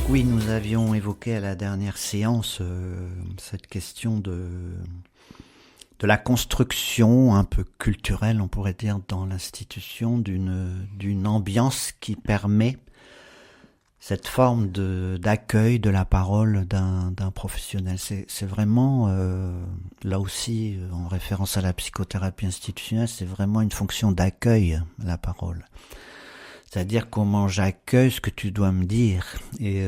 Oui, nous avions évoqué à la dernière séance cette question de la construction un peu culturelle, on pourrait dire, dans l'institution d'une ambiance qui permet cette forme d'accueil de la parole d'un professionnel. C'est vraiment, là aussi, en référence à la psychothérapie institutionnelle, c'est vraiment une fonction d'accueil, la parole. C'est-à-dire comment j'accueille ce que tu dois me dire. Et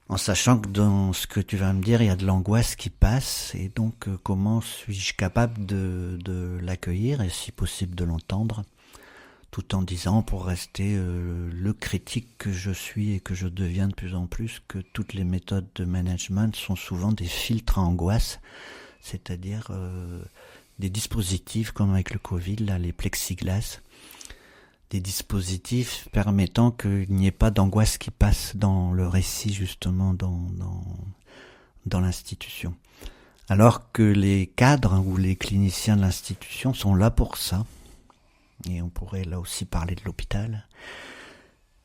en sachant que dans ce que tu vas me dire, il y a de l'angoisse qui passe. Et donc, comment suis-je capable de l'accueillir et si possible de l'entendre, tout en disant, pour rester le critique que je suis et que je deviens de plus en plus, que toutes les méthodes de management sont souvent des filtres à angoisse, c'est-à-dire des dispositifs comme avec le Covid, là, les plexiglas, des dispositifs permettant qu'il n'y ait pas d'angoisse qui passe dans le récit, justement, dans l'institution. Alors que les cadres ou les cliniciens de l'institution sont là pour ça, et on pourrait là aussi parler de l'hôpital,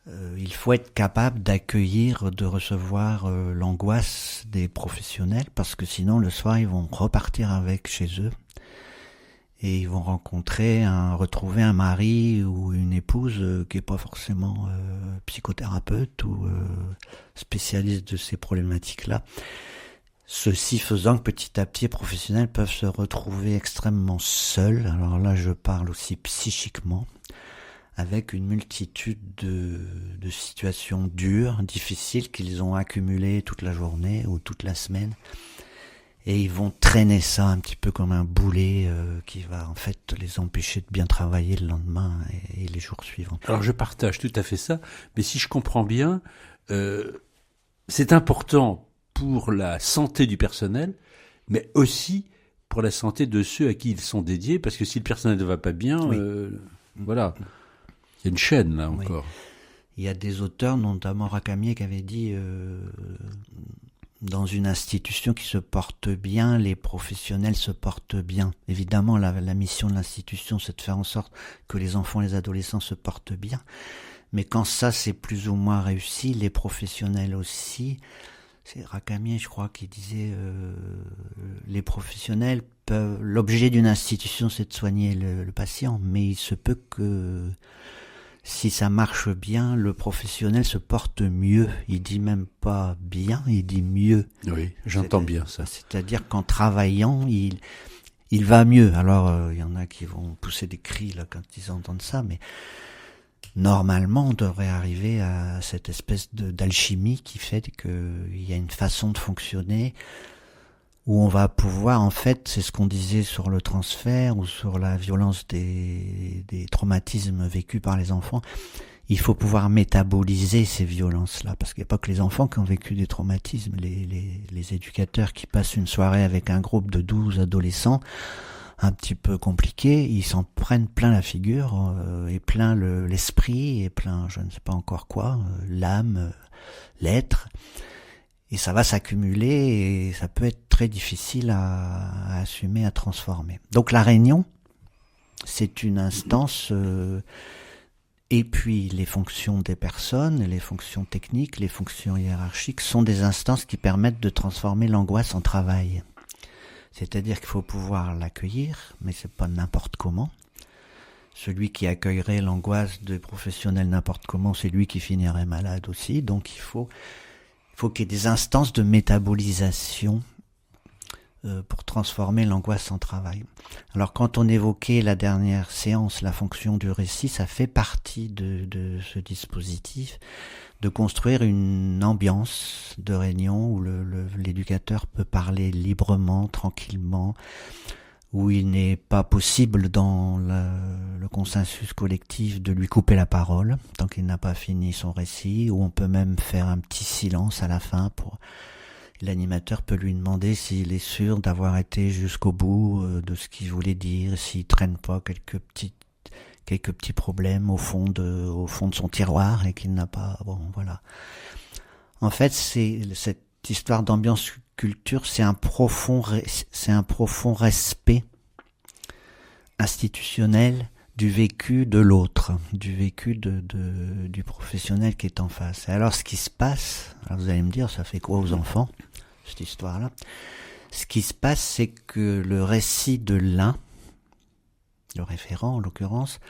il faut être capable d'accueillir, de recevoir l'angoisse des professionnels, parce que sinon le soir ils vont repartir avec chez eux, et ils vont retrouver un mari ou une épouse qui est pas forcément psychothérapeute ou spécialiste de ces problématiques-là. Ceci faisant que petit à petit, les professionnels peuvent se retrouver extrêmement seuls. Alors là, je parle aussi psychiquement, avec une multitude de situations dures, difficiles, qu'ils ont accumulées toute la journée ou toute la semaine. Et ils vont traîner ça un petit peu comme un boulet qui va en fait les empêcher de bien travailler le lendemain et les jours suivants. Alors je partage tout à fait ça, mais si je comprends bien, c'est important pour la santé du personnel, mais aussi pour la santé de ceux à qui ils sont dédiés, parce que si le personnel ne va pas bien, oui. Voilà, il y a une chaîne là Oui. encore. Il y a des auteurs, notamment Racamier, qui avait dit dans une institution qui se porte bien, les professionnels se portent bien. Évidemment, la mission de l'institution, c'est de faire en sorte que les enfants et les adolescents se portent bien. Mais quand ça, c'est plus ou moins réussi, les professionnels aussi. C'est Racamier, je crois, qui disait les professionnels peuvent. L'objet d'une institution, c'est de soigner le patient, mais il se peut que si ça marche bien, le professionnel se porte mieux. Il dit même pas bien, il dit mieux. Oui, j'entends bien ça. C'est-à-dire qu'en travaillant, il va mieux. Alors, il y en a qui vont pousser des cris là quand ils entendent ça, mais normalement, on devrait arriver à cette espèce d'alchimie qui fait qu'il y a une façon de fonctionner où on va pouvoir, en fait, c'est ce qu'on disait sur le transfert ou sur la violence des traumatismes vécus par les enfants. Il faut pouvoir métaboliser ces violences-là, parce qu'il n'y a pas que les enfants qui ont vécu des traumatismes. Les éducateurs qui passent une soirée avec un groupe de 12 adolescents, un petit peu compliqués, ils s'en prennent plein la figure, et plein l'esprit, et plein je ne sais pas encore quoi, l'âme, l'être. Et ça va s'accumuler et ça peut être très difficile à assumer, à transformer. Donc la réunion, c'est une instance, et puis les fonctions des personnes, les fonctions techniques, les fonctions hiérarchiques sont des instances qui permettent de transformer l'angoisse en travail. C'est-à-dire qu'il faut pouvoir l'accueillir, mais c'est pas n'importe comment. Celui qui accueillerait l'angoisse des professionnels n'importe comment, c'est lui qui finirait malade aussi. Donc il faut qu'il y ait des instances de métabolisation pour transformer l'angoisse en travail. Alors quand on évoquait la dernière séance, la fonction du récit, ça fait partie de ce dispositif, de construire une ambiance de réunion où l'éducateur peut parler librement, tranquillement, où il n'est pas possible dans le consensus collectif de lui couper la parole tant qu'il n'a pas fini son récit, où on peut même faire un petit silence à la fin pour l'animateur peut lui demander s'il est sûr d'avoir été jusqu'au bout de ce qu'il voulait dire, s'il traîne pas quelques petits problèmes au fond de son tiroir et qu'il n'a pas, bon voilà. En fait, c'est cette histoire d'ambiance culture, c'est un profond respect institutionnel du vécu de l'autre, du vécu du professionnel qui est en face. Et alors ce qui se passe, alors vous allez me dire, ça fait quoi aux enfants, cette histoire-là? Ce qui se passe, c'est que le récit de l'un, le référent en l'occurrence,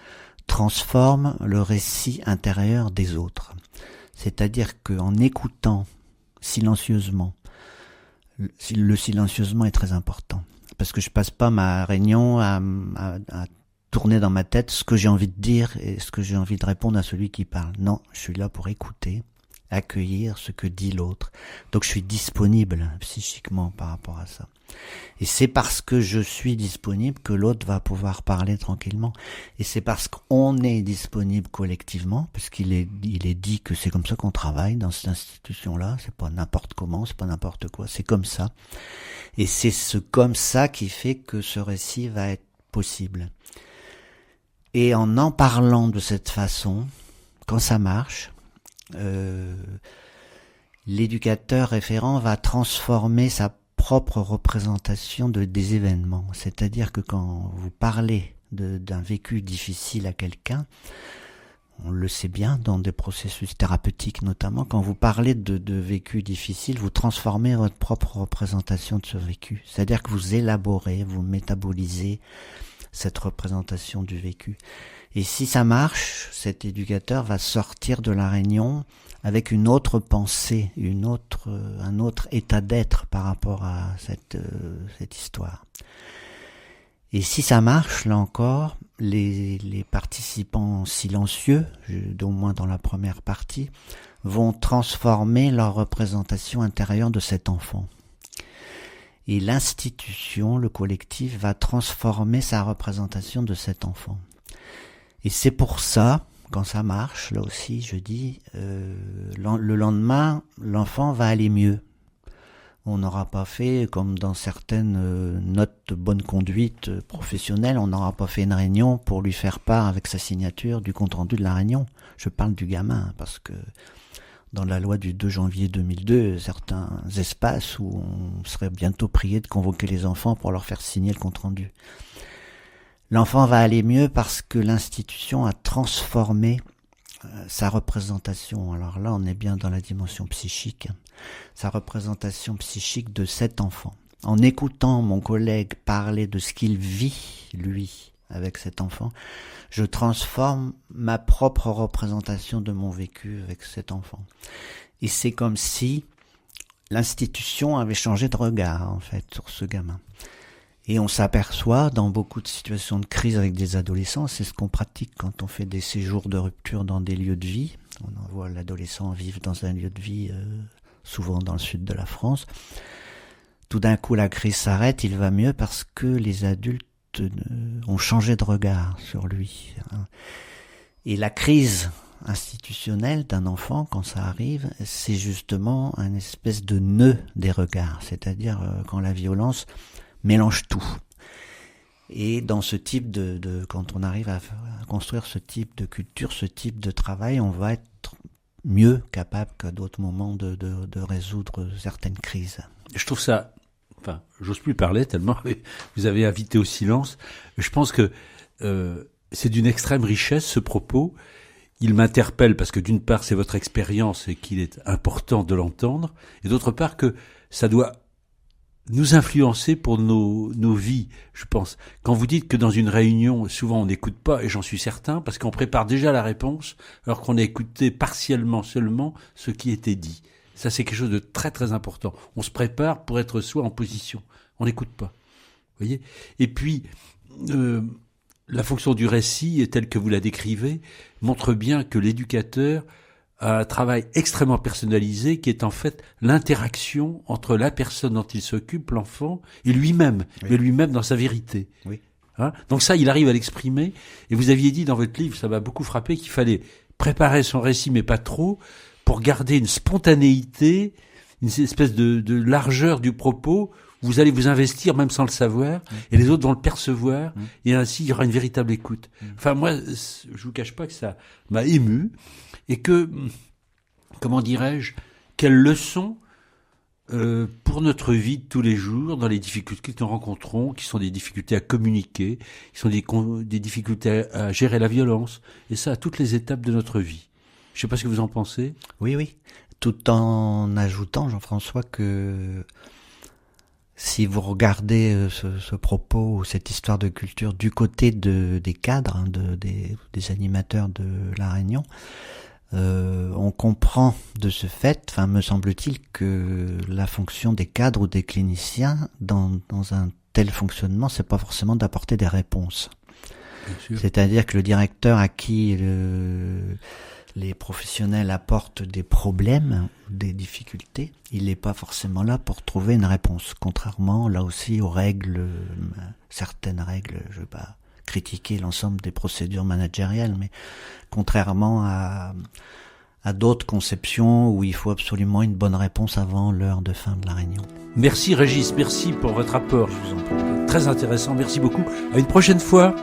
transforme le récit intérieur des autres. C'est-à-dire qu'en écoutant silencieusement, le silencieusement est très important. Parce que je passe pas ma réunion à tourner dans ma tête ce que j'ai envie de dire et ce que j'ai envie de répondre à celui qui parle. Non, je suis là pour écouter, accueillir ce que dit l'autre. Donc je suis disponible psychiquement par rapport à ça. Et c'est parce que je suis disponible que l'autre va pouvoir parler tranquillement. Et c'est parce qu'on est disponible collectivement, parce qu'il est dit que c'est comme ça qu'on travaille dans cette institution-là. C'est pas n'importe comment, c'est pas n'importe quoi, c'est comme ça. Et c'est ce comme ça qui fait que ce récit va être possible. Et en parlant de cette façon, quand ça marche, l'éducateur référent va transformer sa propre représentation des événements. C'est-à-dire que quand vous parlez d'un vécu difficile à quelqu'un, on le sait bien dans des processus thérapeutiques notamment, quand vous parlez de vécu difficile, vous transformez votre propre représentation de ce vécu. C'est-à-dire que vous élaborez, vous métabolisez cette représentation du vécu. Et si ça marche, cet éducateur va sortir de la réunion avec une autre pensée, un autre état d'être par rapport à cette histoire. Et si ça marche, là encore, les participants silencieux, au moins dans la première partie, vont transformer leur représentation intérieure de cet enfant. Et l'institution, le collectif, va transformer sa représentation de cet enfant. Et c'est pour ça, quand ça marche, là aussi, je dis, le lendemain, l'enfant va aller mieux. On n'aura pas fait, comme dans certaines notes de bonne conduite professionnelle, on n'aura pas fait une réunion pour lui faire part avec sa signature du compte-rendu de la réunion. Je parle du gamin, parce que dans la loi du 2 janvier 2002, certains espaces où on serait bientôt prié de convoquer les enfants pour leur faire signer le compte-rendu. L'enfant va aller mieux parce que l'institution a transformé sa représentation. Alors là, on est bien dans la dimension psychique. Sa représentation psychique de cet enfant. En écoutant mon collègue parler de ce qu'il vit, lui, avec cet enfant, je transforme ma propre représentation de mon vécu avec cet enfant. Et c'est comme si l'institution avait changé de regard, en fait, sur ce gamin. Et on s'aperçoit dans beaucoup de situations de crise avec des adolescents, c'est ce qu'on pratique quand on fait des séjours de rupture dans des lieux de vie. On envoie l'adolescent vivre dans un lieu de vie, souvent dans le sud de la France. Tout d'un coup, la crise s'arrête, il va mieux parce que les adultes ont changé de regard sur lui. Et la crise institutionnelle d'un enfant, quand ça arrive, c'est justement un espèce de nœud des regards, c'est-à-dire quand la violence mélange tout. Et dans ce type quand on arrive à construire ce type de culture, ce type de travail, on va être mieux capable qu'à d'autres moments de résoudre certaines crises. Je trouve ça, j'ose plus parler tellement vous avez invité au silence. Je pense que c'est d'une extrême richesse ce propos. Il m'interpelle parce que d'une part c'est votre expérience et qu'il est important de l'entendre, et d'autre part que ça doit nous influencer pour nos vies, je pense. Quand vous dites que dans une réunion, souvent on n'écoute pas, et j'en suis certain, parce qu'on prépare déjà la réponse, alors qu'on a écouté partiellement seulement ce qui était dit. Ça, c'est quelque chose de très très important. On se prépare pour être soi en position. On n'écoute pas. Vous voyez ? Et puis, la fonction du récit, telle que vous la décrivez, montre bien que l'éducateur a un travail extrêmement personnalisé qui est en fait l'interaction entre la personne dont il s'occupe, l'enfant, et lui-même, oui. Mais lui-même dans sa vérité. Oui. Hein ? Donc ça, il arrive à l'exprimer. Et vous aviez dit dans votre livre, ça m'a beaucoup frappé, qu'il fallait préparer son récit, mais pas trop, pour garder une spontanéité, une espèce de largeur du propos. Vous allez vous investir même sans le savoir, et les autres vont le percevoir, et ainsi il y aura une véritable écoute. Enfin moi, je vous cache pas que ça m'a ému, et que, comment dirais-je, quelle leçon pour notre vie de tous les jours, dans les difficultés que nous rencontrons, qui sont des difficultés à communiquer, qui sont des difficultés à gérer la violence, et ça à toutes les étapes de notre vie. Je ne sais pas ce que vous en pensez. Oui, oui. Tout en ajoutant, Jean-François, que si vous regardez ce propos ou cette histoire de culture du côté des cadres, hein, des animateurs de La Réunion, on comprend de ce fait, enfin me semble-t-il, que la fonction des cadres ou des cliniciens dans un tel fonctionnement, c'est pas forcément d'apporter des réponses. C'est-à-dire que le directeur à qui les professionnels apportent des problèmes, des difficultés, il n'est pas forcément là pour trouver une réponse. Contrairement, là aussi, aux règles, certaines règles, je ne vais pas critiquer l'ensemble des procédures managériales, mais contrairement à d'autres conceptions où il faut absolument une bonne réponse avant l'heure de fin de la réunion. Merci Régis, merci pour votre apport. Je vous en prie. Très intéressant, merci beaucoup. À une prochaine fois.